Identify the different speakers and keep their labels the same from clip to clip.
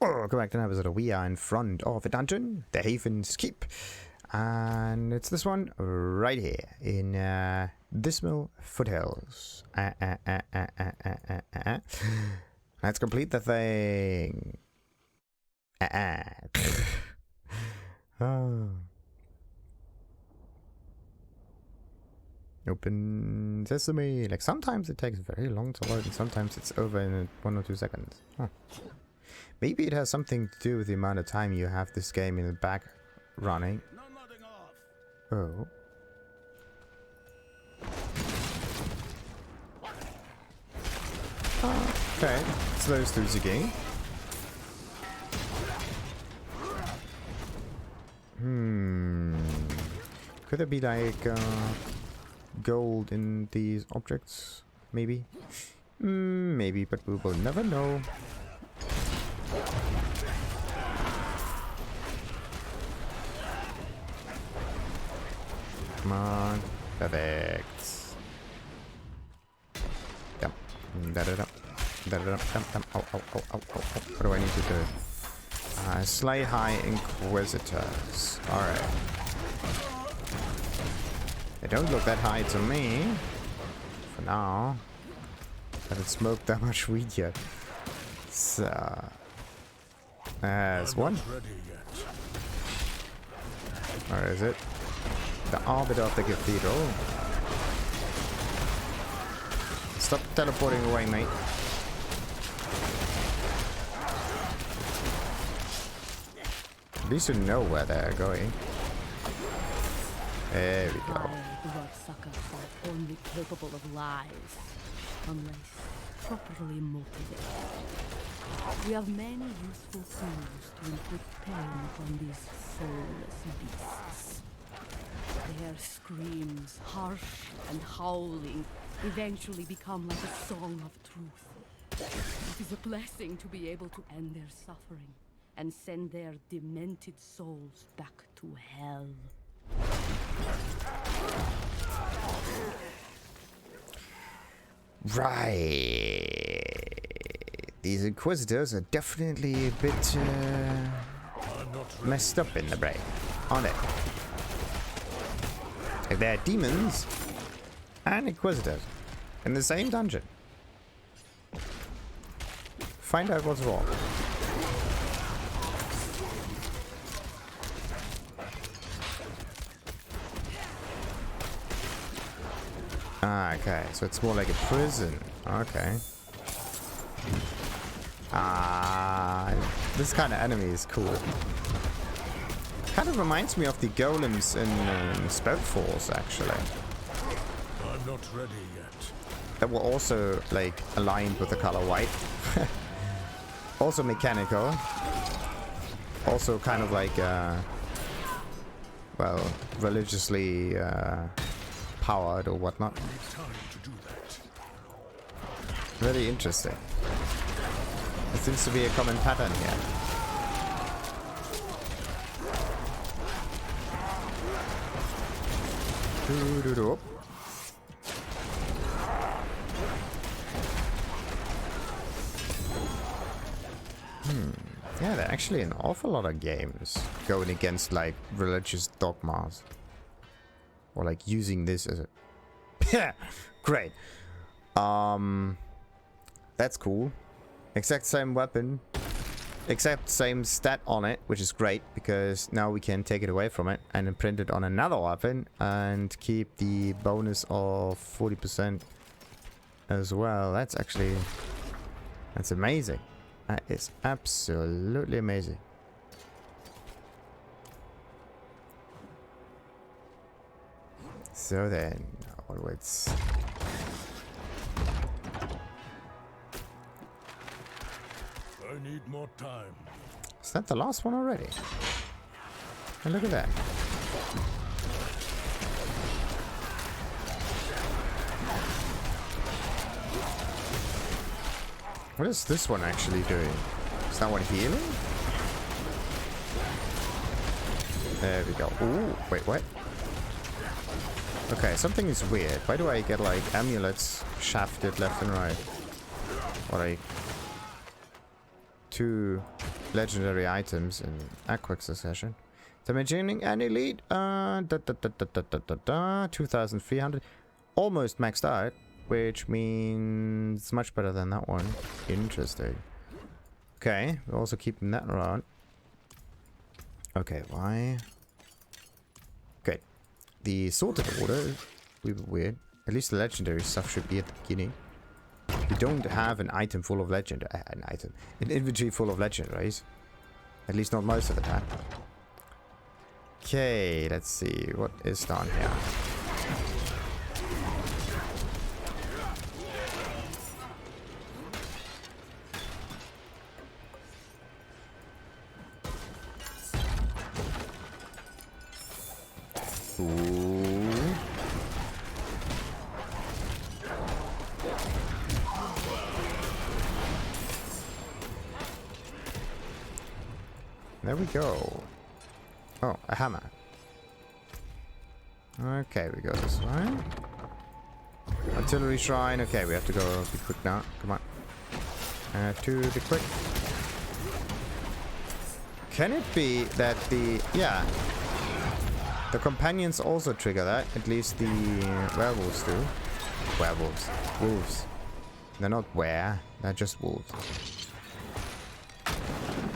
Speaker 1: Oh, correct episode. We are in front of a dungeon, the Heathen's Keep. And it's this one right here in Dismal Foothills. Let's complete the thing. Oh. Open sesame. Like sometimes it takes very long to load and sometimes it's over in 1 or 2 seconds. Huh. Maybe it has something to do with the amount of time you have this game in the back running. Oh. Okay. Slows through the game. Could there be like gold in these objects? Maybe. Maybe, but we will never know. Come on. Perfect. Yep. What do I need to do? Slay high Inquisitors. Alright. They don't look that high to me. For now. I haven't smoked that much weed yet. So. There's one. Where is it? The Arbiter of the Cathedral. Stop teleporting away, mate. At least you know where they're going. There we go.
Speaker 2: The bloodsuckers are only capable of lies, unless properly motivated. We have many useful tools to inflict pain upon these soulless beasts. Their screams, harsh and howling, eventually become like a song of truth. It is a blessing to be able to end their suffering and send their demented souls back to hell.
Speaker 1: Right. These Inquisitors are definitely a bit messed up in the brain, aren't they? Like they're demons and Inquisitors in the same dungeon. Find out what's wrong. Ah, okay. So it's more like a prison. Okay. Ah, this kind of enemy is cool. Kind of reminds me of the golems in Spellforce, actually.
Speaker 3: I'm not ready yet.
Speaker 1: That were also like aligned with the color white. Also mechanical. Also kind of like well, religiously powered or whatnot. Very interesting. There seems to be a common pattern here. Yeah, there are actually an awful lot of games going against like religious dogmas. Or like using this as a great. That's cool. Exact same weapon. Exact same stat on it, which is great because now we can take it away from it and then print it on another weapon and keep the bonus of 40% as well. That's amazing. That is absolutely amazing. So then, onwards.
Speaker 3: I need more time.
Speaker 1: Is that the last one already? And look at that. What is this one actually doing? Is that one healing? There we go. Ooh, wait, what? Okay, something is weird. Why do I get like amulets shafted left and right? Or like 2 legendary items in a quick succession. Damaging and elite. 2,300. Almost maxed out, which means much better than that one. Interesting. Okay, we're also keeping that around. Okay, why? Okay, the sorted order is a little weird. At least the legendary stuff should be at the beginning. We don't have an item full of an inventory full of legendaries. At least not most of the time. Okay, let's see what is down here. Ooh. There we go. Oh, a hammer. Okay, we go this way. Artillery shrine. Okay, we have to go be quick now. Come on. To the quick. Can it be that the... Yeah. The companions also trigger that. At least the werewolves do. Werewolves. Wolves. They're not were. They're just wolves.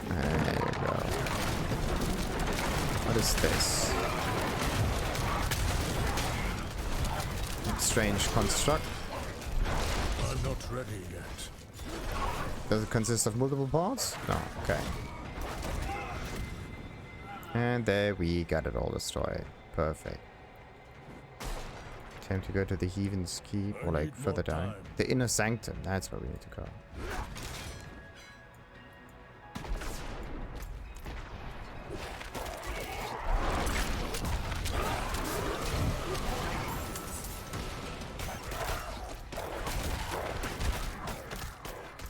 Speaker 1: There you go. What is this? Strange construct.
Speaker 3: I'm not ready yet.
Speaker 1: Does it consist of multiple parts? No. Okay. And there we got it all destroyed. Perfect. Time to go to the Heathen's Keep, or like further down. The Inner Sanctum, that's where we need to go.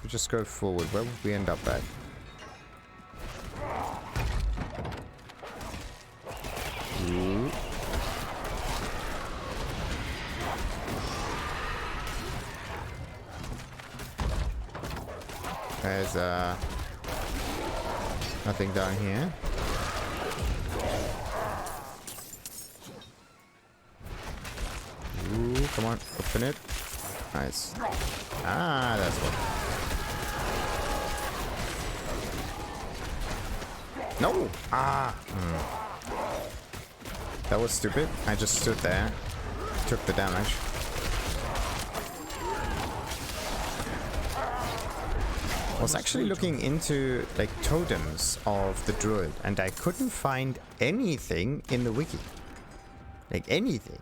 Speaker 1: We just go forward. Where would we end up at? Ooh. There's nothing down here. Ooh, come on, open it. Nice. Ah, that's what. No! Ah! That was stupid. I just stood there. Took the damage. I was actually looking into like totems of the druid and I couldn't find anything in the wiki. Like anything.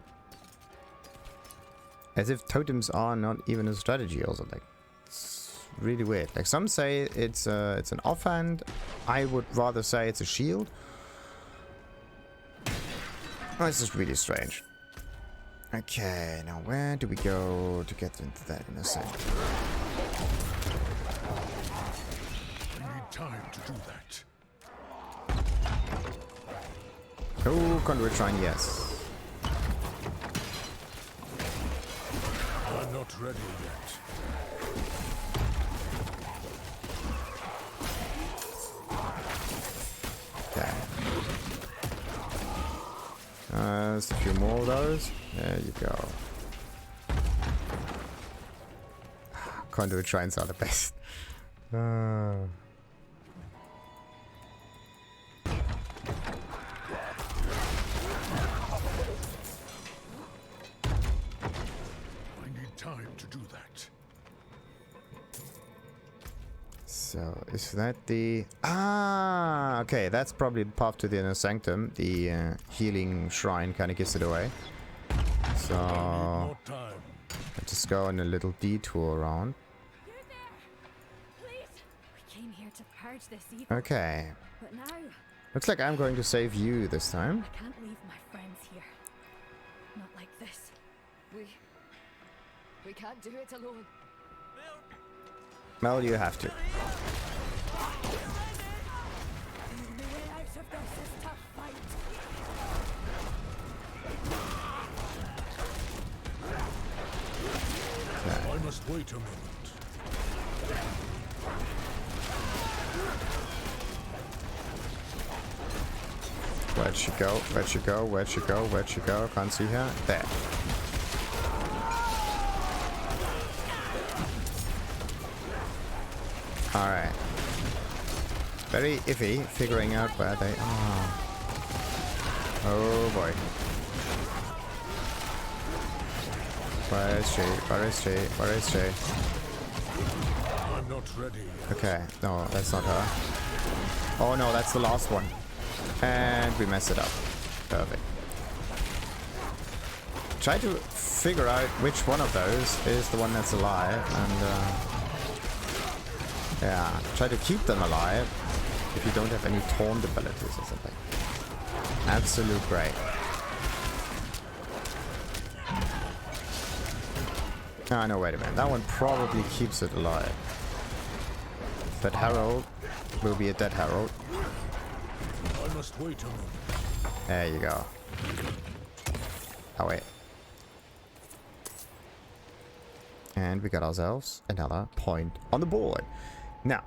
Speaker 1: As if totems are not even a strategy also. Like it's really weird. Like some say it's an offhand. I would rather say it's a shield. Oh, it's just really strange. Okay, now where do we go to get into that in a second?
Speaker 3: I need time to do that.
Speaker 1: Oh, conduit shrine, yes.
Speaker 3: I'm not ready yet.
Speaker 1: Okay. There's a few more of those. There you go. Conduit shrines are the best.
Speaker 3: I need time to do that.
Speaker 1: So, is that the... Ah! Okay, that's probably the path to the Inner Sanctum. The healing shrine kind of gives it away. So...
Speaker 3: More time.
Speaker 1: I'll just go on a little detour around.
Speaker 2: You're there! Please! We came here to purge this evil.
Speaker 1: Okay.
Speaker 2: But now,
Speaker 1: Looks like I'm going to save you this time.
Speaker 2: I can't leave my friends here. Not like this.
Speaker 4: We can't do it alone.
Speaker 1: Well, you have to.
Speaker 2: The way out of this is to fight.
Speaker 3: I must wait a moment.
Speaker 1: Where'd she go? Where'd she go? Where'd she go? Where'd she go? Can't see her. There. Alright. Very iffy figuring out where they are. Oh boy. Where is she? Where is she? Where is she?
Speaker 3: I'm not ready yet.
Speaker 1: Okay, no, that's not her. Oh no, that's the last one. And we messed it up. Perfect. Try to figure out which one of those is the one that's alive, and yeah, try to keep them alive if you don't have any taunt abilities or something. Absolute great. Ah, no, wait a minute. That one probably keeps it alive. But Herald will be a dead Herald.
Speaker 3: I must wait a moment.
Speaker 1: There you go. Oh, wait. And we got ourselves another point on the board. Now,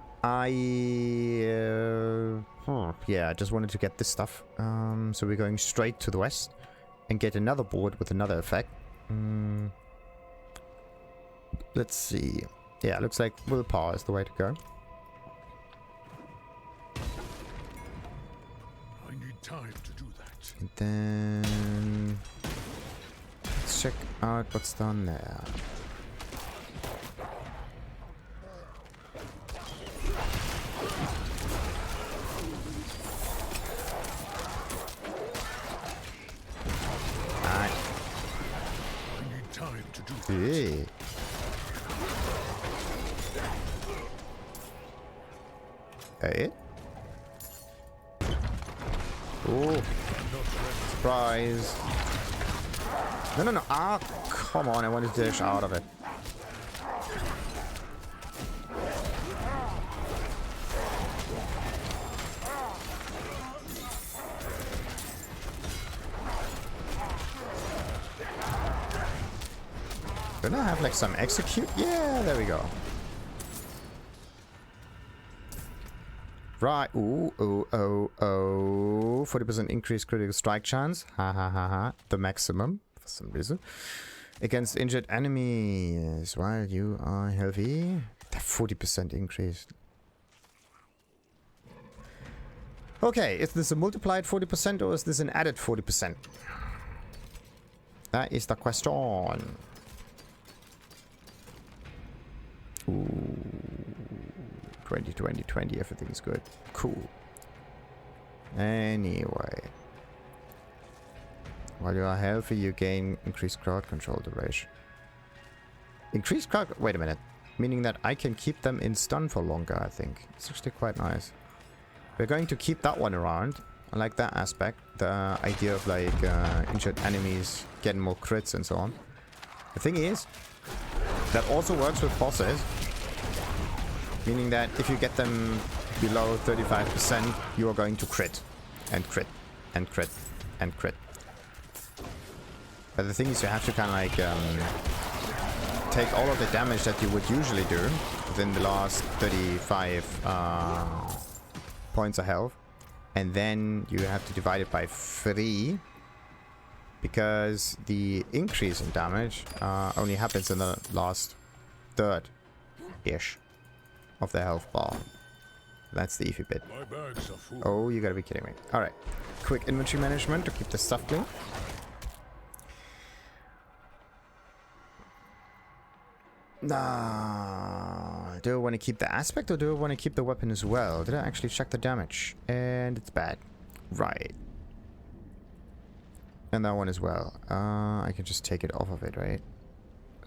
Speaker 1: yeah, I just wanted to get this stuff. So we're going straight to the west and get another board with another effect. Let's see. Yeah, looks like willpower is the way to go.
Speaker 3: I need time to do that.
Speaker 1: And then let's check out what's done there. Alright.
Speaker 3: I need time to do that.
Speaker 1: Yeah. It? Oh, surprise. No, no, no. Ah, come on. I wanted to dash out of it. Don't I have like some execute? Yeah, there we go. Right. Ooh, oh, oh, oh. 40% increased critical strike chance. Ha ha ha ha. The maximum, for some reason. Against injured enemies while you are healthy. 40% increase. Okay, is this a multiplied 40% or is this an added 40%? That is the question. Ooh. 20, 20, 20, everything's good. Cool. Anyway. While you are healthy, you gain increased crowd control duration. Increased crowd... Wait a minute. Meaning that I can keep them in stun for longer, I think. It's actually quite nice. We're going to keep that one around. I like that aspect. The idea of like injured enemies getting more crits and so on. The thing is, that also works with bosses. Meaning that if you get them below 35%, you are going to crit. And crit. And crit. And crit. But the thing is, you have to kind of like take all of the damage that you would usually do within the last 35 points of health. And then you have to divide it by 3. Because the increase in damage only happens in the last third-ish of the health bar. That's the iffy bit.
Speaker 3: My bags are full.
Speaker 1: Oh, you gotta be kidding me. Alright. Quick inventory management to keep the stuff clean. Nah. Do I want to keep the aspect or do I want to keep the weapon as well? Did I actually check the damage? And it's bad. Right. And that one as well. I can just take it off of it, right?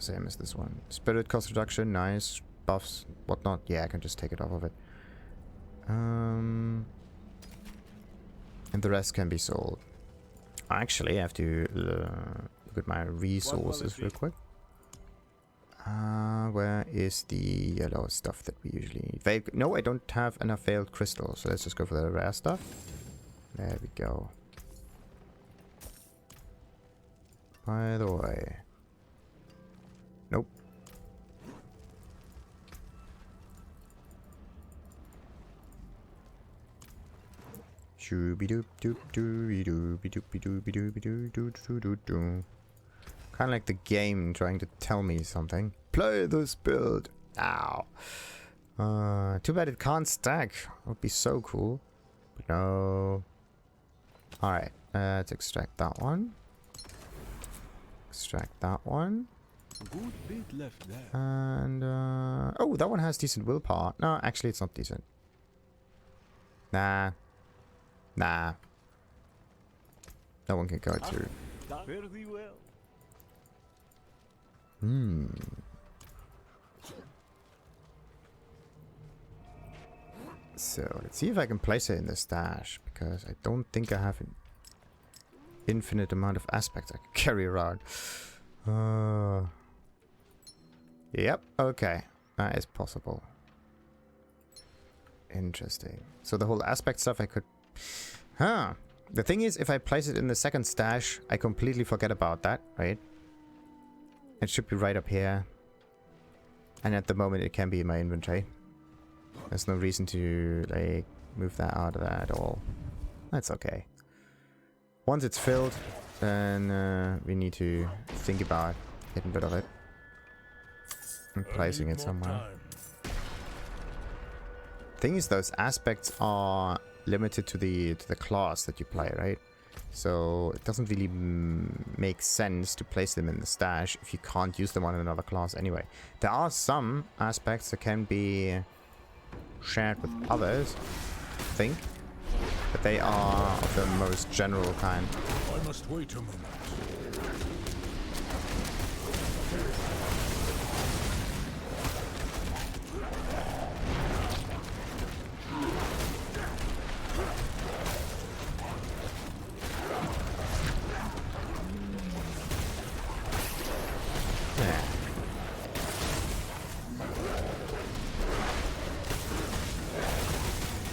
Speaker 1: Same as this one. Spirit cost reduction, nice. Buffs, whatnot. Yeah, I can just take it off of it. And the rest can be sold. Actually, I have to look at my resources real quick. Where is the yellow stuff that we usually... No, I don't have enough veiled crystals, so let's just go for the rare stuff. There we go. By the way... Nope. Kind of like the game trying to tell me something. Play this build. Ow. Too bad it can't stack. That would be so cool. But no. Alright, let's extract that one. Extract that one.
Speaker 3: Good bit left there.
Speaker 1: And, oh, that one has decent willpower. No, actually, it's not decent. Nah. Nah. That one can go too.
Speaker 3: Fairly well.
Speaker 1: Hmm. So, let's see if I can place it in the stash, because I don't think I have an infinite amount of aspects I can carry around. Yep, okay. That is possible. Interesting. So the whole aspect stuff I could... Huh. The thing is, if I place it in the second stash, I completely forget about that, right? It should be right up here. And at the moment it can be in my inventory. There's no reason to, like, move that out of there at all. That's okay. Once it's filled, then we need to think about getting rid of it. And placing it somewhere. Thing is, those aspects are limited to the class that you play, right? So it doesn't really make sense to place them in the stash if you can't use them on another class anyway. There are some aspects that can be shared with others, I think, but they are of the most general kind.
Speaker 3: I must wait a moment.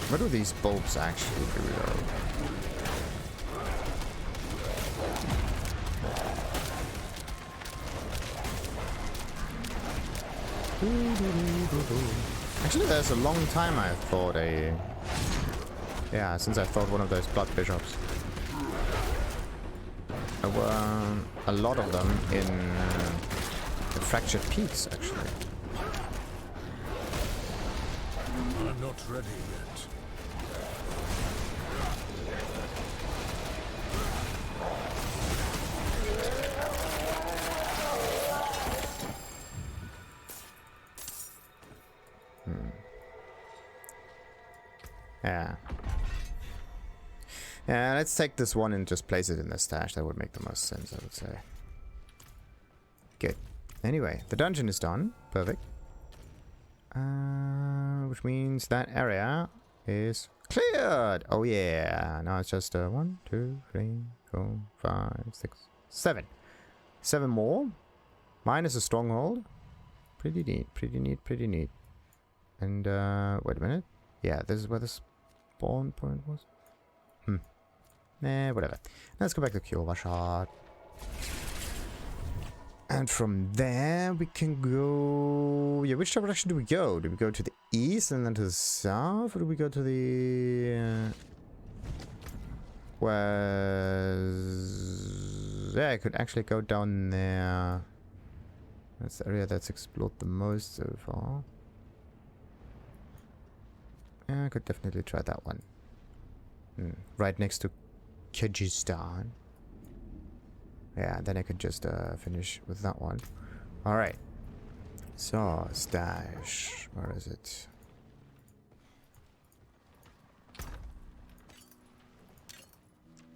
Speaker 1: What do these bulbs actually do though? Actually, there's a long time I thought since I thought one of those blood bishops. There were a lot of them in the Fractured Peaks, actually.
Speaker 3: I'm not ready yet.
Speaker 1: Yeah. Yeah, let's take this one and just place it in the stash. That would make the most sense, I would say. Good. Anyway, the dungeon is done. Perfect. Which means that area is cleared. Oh yeah. Now it's just 1, 2, 3, 4, 5, 6, 7. 7 more. Minus a stronghold. Pretty neat, pretty neat, pretty neat. And wait a minute. Yeah, this is where the spawn point was. Nah, whatever. Let's go back to Kjolvashard. And from there we can go... Yeah, which direction do we go? Do we go to the east and then to the south? Or do we go to the... west? Yeah, I could actually go down there. That's the area that's explored the most so far. Yeah, I could definitely try that one. Right next to Kyrgyzstan. Yeah, then I could just finish with that one. Alright. So, stash. Where is it?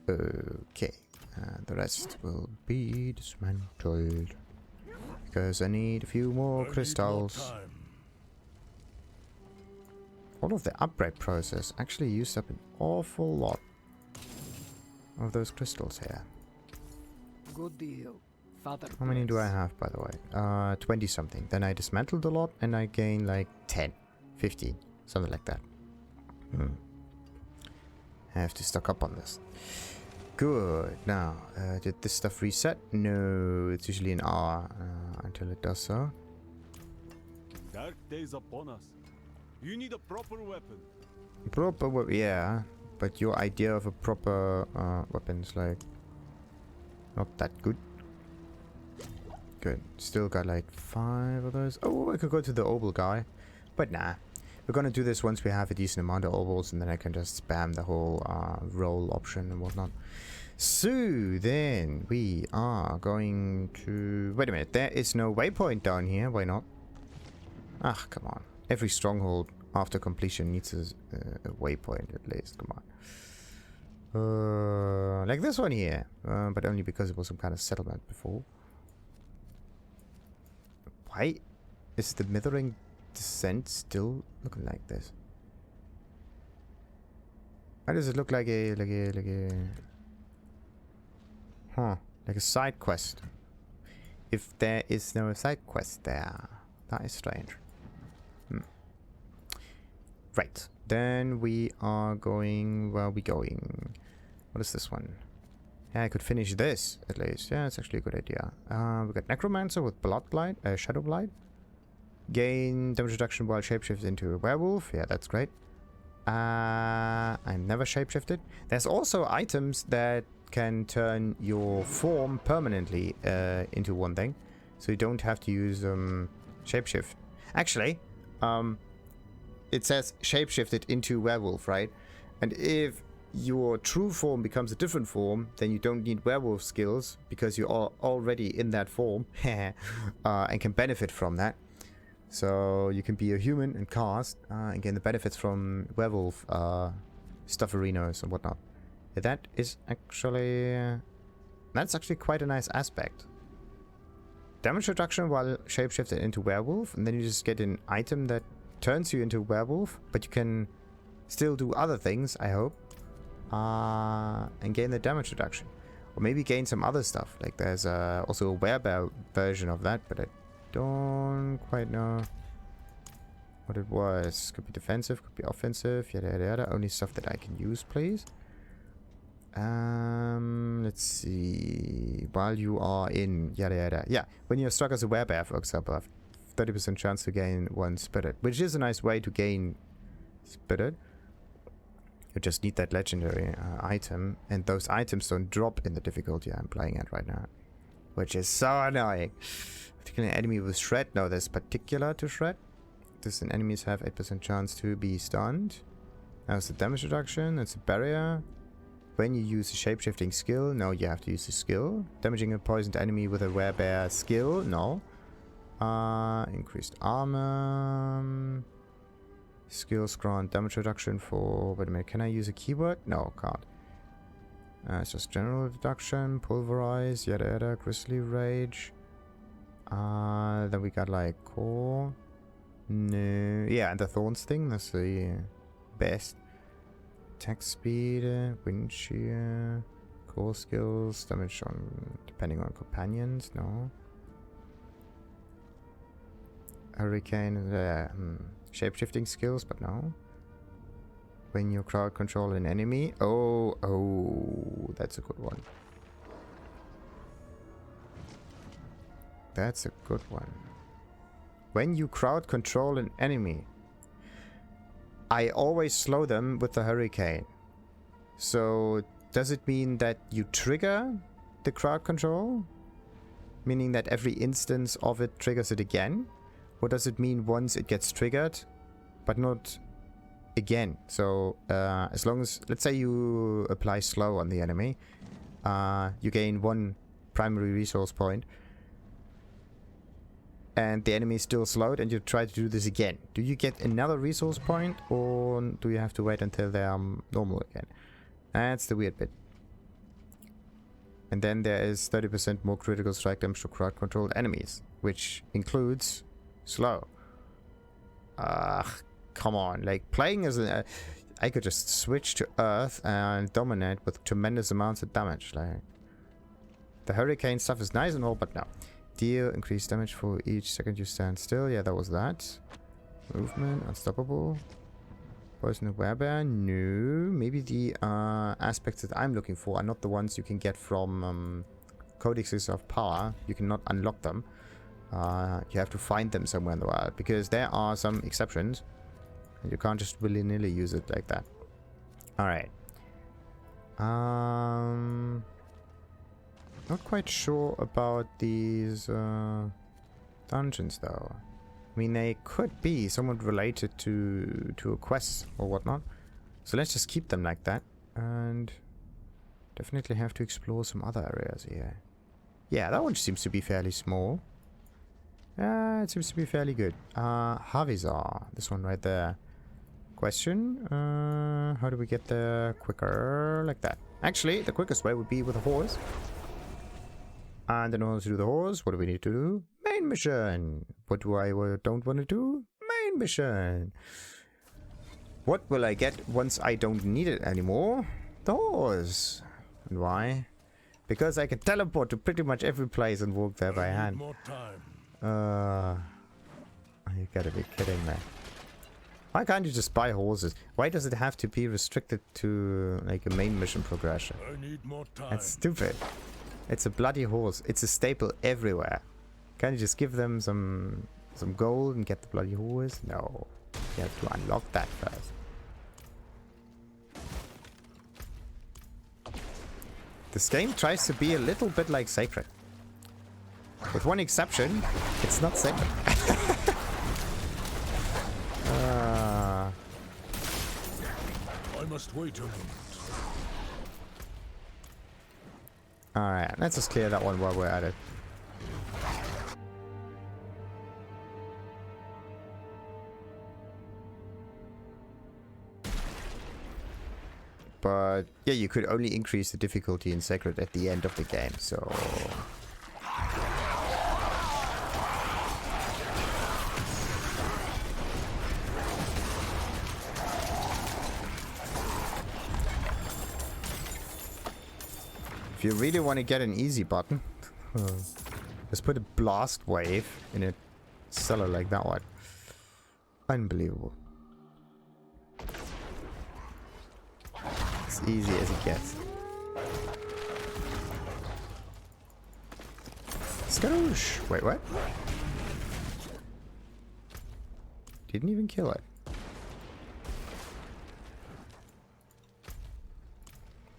Speaker 1: Okay. The rest will be dismantled. Because I need a few more crystals. All of the upgrade process actually used up an awful lot of those crystals here.
Speaker 4: Good deal. Father.
Speaker 1: How many do I have, by the way? 20 something. Then I dismantled a lot and I gained like 10, 15, something like that. I have to stock up on this. Good. Now, did this stuff reset? No, it's usually an hour until it does so.
Speaker 5: Dark days upon us. You need a proper weapon.
Speaker 1: Proper weapon, yeah. But your idea of a proper weapon's like not that good. Good. Still got like 5 of those. Oh, I could go to the oval guy. But nah. We're gonna do this once we have a decent amount of ovals, and then I can just spam the whole roll option and whatnot. So then we are going to... Wait a minute, there is no waypoint down here. Why not? Ah, come on. Every stronghold after completion needs a waypoint at least. Come on. Like this one here. But only because it was some kind of settlement before. Why is the Mithering Descent still looking like this? Why does it look like a like a side quest? If there is no side quest there, that is strange. Right, then we are going. Where are we going? What is this one? Yeah, I could finish this at least. Yeah, it's actually a good idea. We got Necromancer with Blood Blight, Shadow Blight. Gain damage reduction while shapeshift into a werewolf. Yeah, that's great. I'm never shapeshifted. There's also items that can turn your form permanently into one thing, so you don't have to use shapeshift. Actually, it says shapeshifted into werewolf, right? And if your true form becomes a different form, then you don't need werewolf skills because you are already in that form and can benefit from that. So you can be a human and cast and gain the benefits from werewolf stuff arenas and whatnot. Yeah, that is actually... that's actually quite a nice aspect. Damage reduction while shapeshifted into werewolf, and then you just get an item that turns you into werewolf, but you can still do other things, I hope. And gain the damage reduction. Or maybe gain some other stuff. Like there's also a werebear version of that, but I don't quite know what it was. Could be defensive, could be offensive, yada yada yada. Only stuff that I can use, please. Let's see. While you are in yada yada. Yeah, when you're struck as a werebear, for example, I have 30% chance to gain 1 spirit, which is a nice way to gain spirit. You just need that legendary item, and those items don't drop in the difficulty I'm playing at right now, which is so annoying. Particularly an enemy with shred. No, there's particular to shred. Distant enemies have 8% chance to be stunned. That's the damage reduction. That's a barrier. When you use a shapeshifting skill, no, you have to use a skill. Damaging a poisoned enemy with a werebear skill, no. Increased armor. Skills grant damage reduction for... Wait a minute, can I use a keyword? No, can't. It's just general reduction, pulverize, yada yada, grizzly rage. Then we got like core. No, yeah, and the thorns thing, that's the best. Attack speed, wind shear, core skills, damage on depending on companions, no. Hurricane, shape-shifting skills, but no. When you crowd control an enemy. Oh, that's a good one. That's a good one. When you crowd control an enemy, I always slow them with the hurricane. So does it mean that you trigger the crowd control? Meaning that every instance of it triggers it again? Or does it mean once it gets triggered, but not again? So as long as, let's say you apply slow on the enemy, you gain 1 primary resource point, and the enemy is still slowed, and you try to do this again. Do you get another resource point, or do you have to wait until they are normal again? That's the weird bit. And then there is 30% more critical strike damage to crowd controlled enemies, which includes slow. Come on, like playing as a... I could just switch to Earth and dominate with tremendous amounts of damage. Like, the hurricane stuff is nice and all, but no. Deal increased damage for each second you stand still. Yeah, that was that. Movement, unstoppable. Poison werebear, no. Maybe the aspects that I'm looking for are not the ones you can get from codexes of power. You cannot unlock them. You have to find them somewhere in the wild, because there are some exceptions, and you can't just willy-nilly use it like that. Alright, Not quite sure about these dungeons though. I mean, they could be somewhat related to a quest or whatnot. So let's just keep them like that. And definitely have to explore some other areas here. Yeah, that one seems to be fairly small. Yeah, it seems to be fairly good. Havizar, this one right there. Question, how do we get there quicker? Like that. Actually, the quickest way would be with a horse. And in order to do the horse, what do we need to do? Main mission. What do I don't want to do? Main mission. What will I get once I don't need it anymore? The horse. And why? Because I can teleport to pretty much every place and walk there by hand.
Speaker 3: More time.
Speaker 1: You gotta be kidding me. Why can't you just buy horses? Why does it have to be restricted to like a main mission progression?
Speaker 3: I need more time.
Speaker 1: That's stupid. It's a bloody horse. It's a staple everywhere. Can't you just give them some gold and get the bloody horse? No. You have to unlock that first. This game tries to be a little bit like Sacred. With one exception, it's not Sacred.
Speaker 3: I must wait a moment.
Speaker 1: Alright, let's just clear that one while we're at it. But yeah, you could only increase the difficulty in Sacred at the end of the game, so... If you really want to get an easy button, just put a blast wave in a cellar like that one. Unbelievable. As easy as it gets. Skadoosh! Wait, what? Didn't even kill it.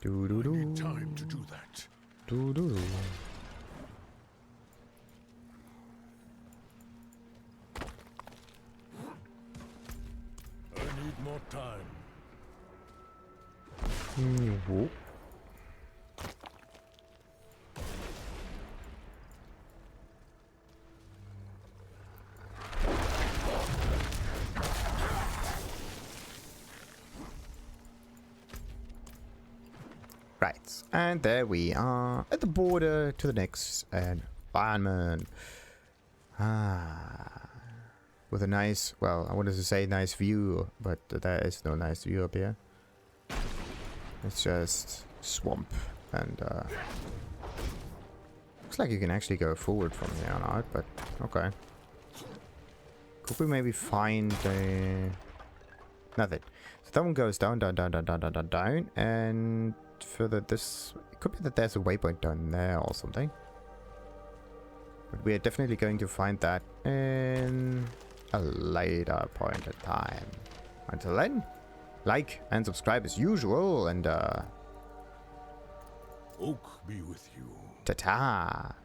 Speaker 1: Do do do.
Speaker 3: I need time to do that.
Speaker 1: Do do do.
Speaker 3: I need more time.
Speaker 1: Whoop. Right, and there we are at the border to the next environment. With a nice, well, I wanted to say nice view, but there is no nice view up here. It's just swamp, and looks like you can actually go forward from here on out, but okay. Could we maybe find a... Nothing. So that one goes down, down, down, down, down, down, down, down, and further this... It could be that there's a waypoint down there or something. But we are definitely going to find that in a later point in time. Until then, like and subscribe as usual, and
Speaker 3: Oak be with you.
Speaker 1: ta-ta!